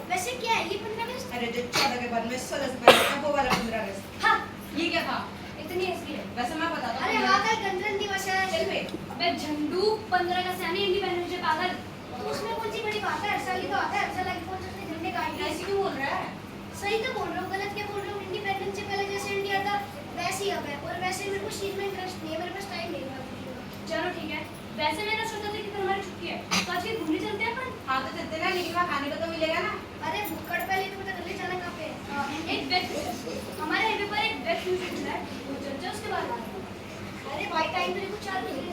वैसे क्या है ये 15 अगस्त? अरे जो 14 के बाद में 16 से पहले था वो वाला 15 अगस्त। हाँ ये क्या था? इतनी हंसी है। वैसे मैं बताता हूँ। अरे हाँ कल गणतंत्र दिवस है। चल बे। अबे झंडू 15 अगस्त यानी इंडिपेंडेंस डे पागल। तो उसमें कौन सी बड़ी बात है? हर साल ही तो आता है, हर साल आगे कौन सा झंडे गाड़ के ऐसे क्यों बोल रहा है? सही तो बोल रहा हूँ, गलत क्या बोल रहा हूँ? इंडिपेंडेंस से पहले जैसे इंडिया था वैसे ही अब है, और वैसे मेरे को चीज में इंटरेस्ट नहीं है, मेरे पास टाइम नहीं है। चलो ठीक है, वैसे मैंने सोचा था कि कल हमारी छुट्टी है तो आज कहीं घूमने चलते हैं अपन। हाँ तो चलते ना, लेकिन वहाँ खाने को तो मिलेगा ना। अरे भुक्कड़ पहले तो पता कर ले जाना कहाँ पे है। एक वेब हमारे हाईवे पर एक वेब म्यूजियम है, वो चलते हैं उसके बाद। अरे भाई टाइम तो देखो 4 बजे,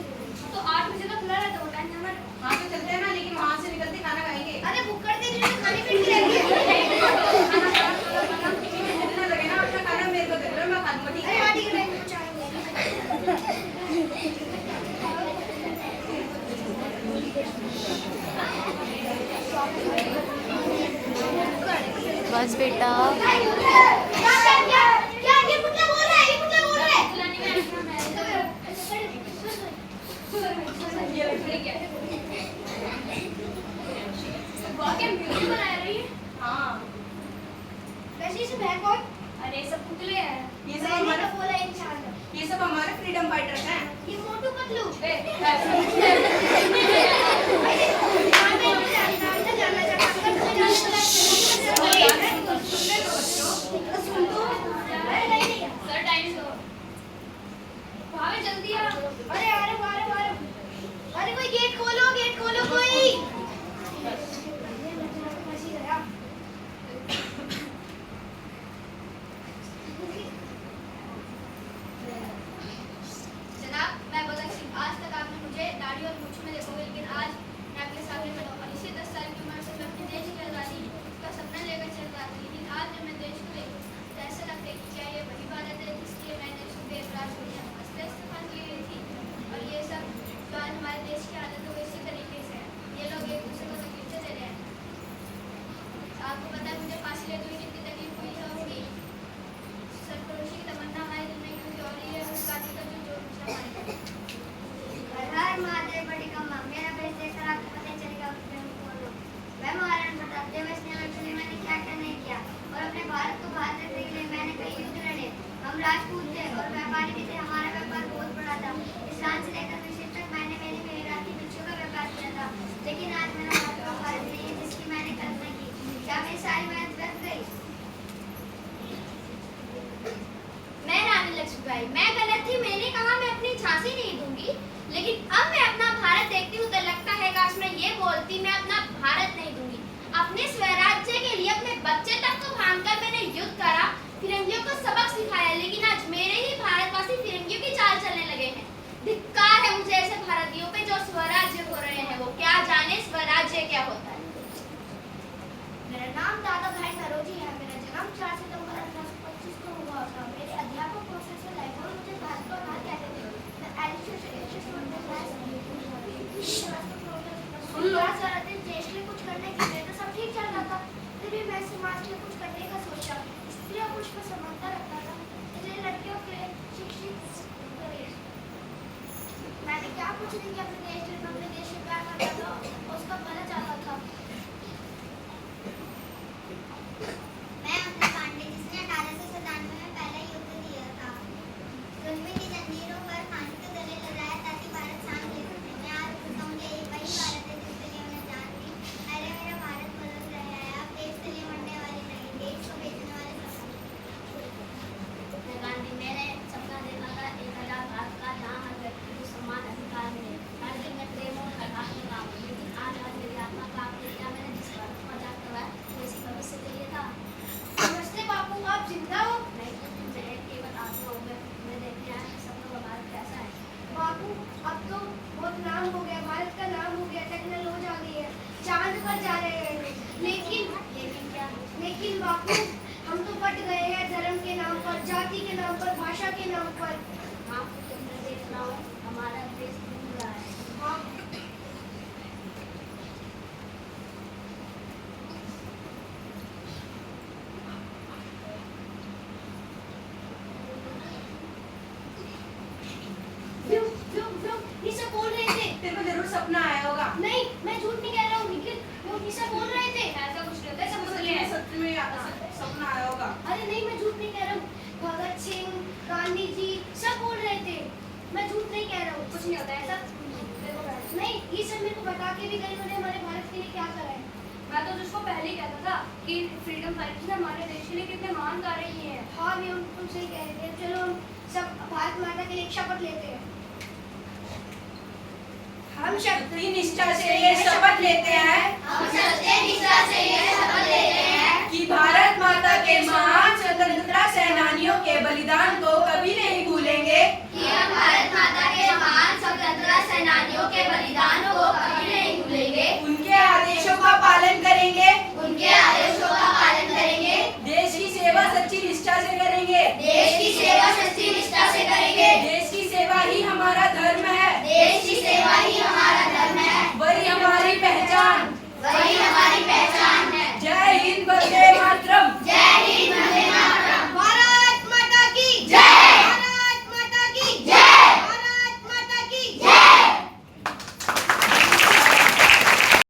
तो 8 बजे तक खुला रहता है वो टाइम हमारा। हाँ तो चलते हैं ना, लेकिन वहाँ से निकलते खाना खाएंगे। अरे भुक्कड़ दे दे खाने पीने की रहेगी। जितना लगे ना अपना खाना मेरे को दे दो, मैं खा लूँगा, ठीक अरे है? हाँ ठीक है, टाइम को 4 बजे। बस बेटा। क्या ये मुझे बोल रहा है, ये मुझे बोल रहा है। वाकई म्यूजिक बनाया रही है। हाँ। वैसे ये सब है कौन? अरे सब पुतले हैं। ये सब मैंने हमारे- तो बोला इंसान है। ये सब हमारे फ्रीडम फाइटर्स हैं। ये मोटू पतलू। जल्दी आ। अरे अरे अरे अरे अरे कोई गेट खोलो कोई। जनाब मैं भगत सिंह, आज तक आपने मुझे दाढ़ी और मूंछ में देखोगे, लेकिन आज मैं आपके सामने खड़ा हूं। इसी 10 साल की उम्र से मैं अपने देश की आज़ादी का सपना लेकर चल रहा था, लेकिन आज जब मैं देश को देखूं तो ऐसा लगता है कि क्या ये वही भारत है जिसके मैंने सुबह इकरार छोड़िया इस्तीफा दी हुई थी। और ये सब जो आज हमारे देश की हालत हो इसी तरीके से है। ये लोग एक दूसरे को तकलीफें दे रहे हैं। आपको पता है मुझे फांसी लेते हुए कितनी तकलीफ हुई होगी। सरफरोशी की तमन्ना हमारे दिल में क्योंकि और ये मुस्काती का जो जोर मुझे हमारे हर महादेव बड़ी कम्मा मेरा बेस देखकर आपको पता चलेगा उसमें बोलो। मैं महाराण प्रताप देवस्नेह में मैंने क्या क्या नहीं किया, और अपने भारत को बाहर रखने के लिए मैंने कई युद्ध लड़े। हम राजपूत थे और व्यापारी भी थे, हमारा व्यापार बहुत बड़ा था। ईशान से लेकर मिस्र तक मैंने मेरी मेहराती बच्चों का व्यापार किया था, लेकिन आज मेरा भारत नहीं है जिसकी मैंने कल्पना की। क्या मेरी सारी मेहनत व्यर्थ गई? मैं रानी लक्ष्मीबाई, मैं गलत थी, मैंने कहा मैं अपनी झांसी नहीं दूंगी, लेकिन अब मैं अपना भारत देखती हूँ तो लगता है काश मैं ये बोलती मैं अपना भारत नहीं दूंगी। अपने स्वराज्य के लिए अपने बच्चे तक को भांगकर मैंने युद्ध करा, फिरंगियों को सबक सिखाया, लेकिन आज मेरे ही भारतवासी फिरंगियों की चाल चलने लगे हैं। धिक्कार है मुझे ऐसे भारतीयों पे जो स्वराज्य हो रहे हैं, वो क्या जाने स्वराज्य क्या होता है। मेरा नाम दादा भाई सरोजी है, मेरा जन्म 4 सितंबर 1825 को हुआ था। मेरे अध्यापक प्रोफेसर लैगोन मुझे भारत का आधार कहते थे। मैं सारा दिन देश के लिए कुछ करने के लिए तो सब ठीक चल रहा था, फिर भी मैं समाज के लिए कुछ करने का सोचा। स्त्री और पुरुष में समानता रखता था, इसलिए लड़कियों के लिए शिक्षित करें। मैंने क्या कुछ नहीं किया अपने देश के लिए, अपने देश से प्यार करता था और उसका भला चाहता था। मैं अपने पांडे जिसने 1897 में पहला युद्ध दिया था, जुल्मी की जंजीरों पर फांसी के गले लगाया ताकि भारत सांस ले सके। मैं आज बताऊंगी यही वही भारत है जिसके लिए मैंने जान दी। अरे मेरा भारत बदल रहा है, अब देश के लिए मरने वाले नहीं, देश को बेचने वाले सब। गांधी मेरे सपना देखा था एक आजाद भारत का, जहाँ हर व्यक्ति को समान अधिकार मिले, हर दिन में प्रेम और प्रकाश में काम। लेकिन आज आज मेरी आत्मा काम किया, मैंने जिस भारत को आजाद करवाया वो इसी भविष्य के लिए था। नमस्ते बापू, आप जिंदा हो? नहीं, मुझे एक ही बता दो, मैं देखने आया सब लोग भारत कैसा है। बापू अब तो बहुत नाम हो गया, भारत का नाम हो गया, टेक्नोलॉजी आ गई है, चांद पर जा रहे हैं। लेकिन क्या? लेकिन बापू हम तो बट गए हैं धर्म के नाम पर, जाति के नाम पर, भाषा के नाम पर। हाँ तुमने देखना हो हमारा देश डूब रहा है। हाँ निशा बोल रहे थे। तेरे को जरूर सपना आया होगा। नहीं मैं झूठ नहीं कह रहा हूँ, लेकिन वो निशा बोल रहे थे ऐसा कुछ नहीं होता, ऐसा कुछ नहीं, ये सब मेरे को बता के भी गई उन्होंने हमारे भारत के लिए क्या करा है। मैं तो जिसको पहले ही कहता था कि फ्रीडम फाइटर्स ने हमारे देश के लिए कितने महान कार्य किए हैं। हाँ भी तुम सही कह रहे थे। चलो हम सब भारत माता के लिए एक शपथ लेते हैं। हम शक्ति निष्ठा से ये शपथ लेते हैं हम सत्य निष्ठा से ये शपथ लेते हैं कि भारत माता के महान स्वतंत्रता सेनानियों के बलिदान को कभी नहीं भूलेंगे, कि हम भारत माता के महान स्वतंत्रता सेनानियों के बलिदान को कभी नहीं भूलेंगे, उनके आदेशों का पालन करेंगे, उनके आदेशों का पालन करेंगे, देश की सेवा सच्ची निष्ठा से करेंगे, देश की सेवा सच्ची निष्ठा से करेंगे, देश की सेवा ही हमारा धर्म है, देश की सेवा ही हमारा धर्म है, वही हमारी पहचान,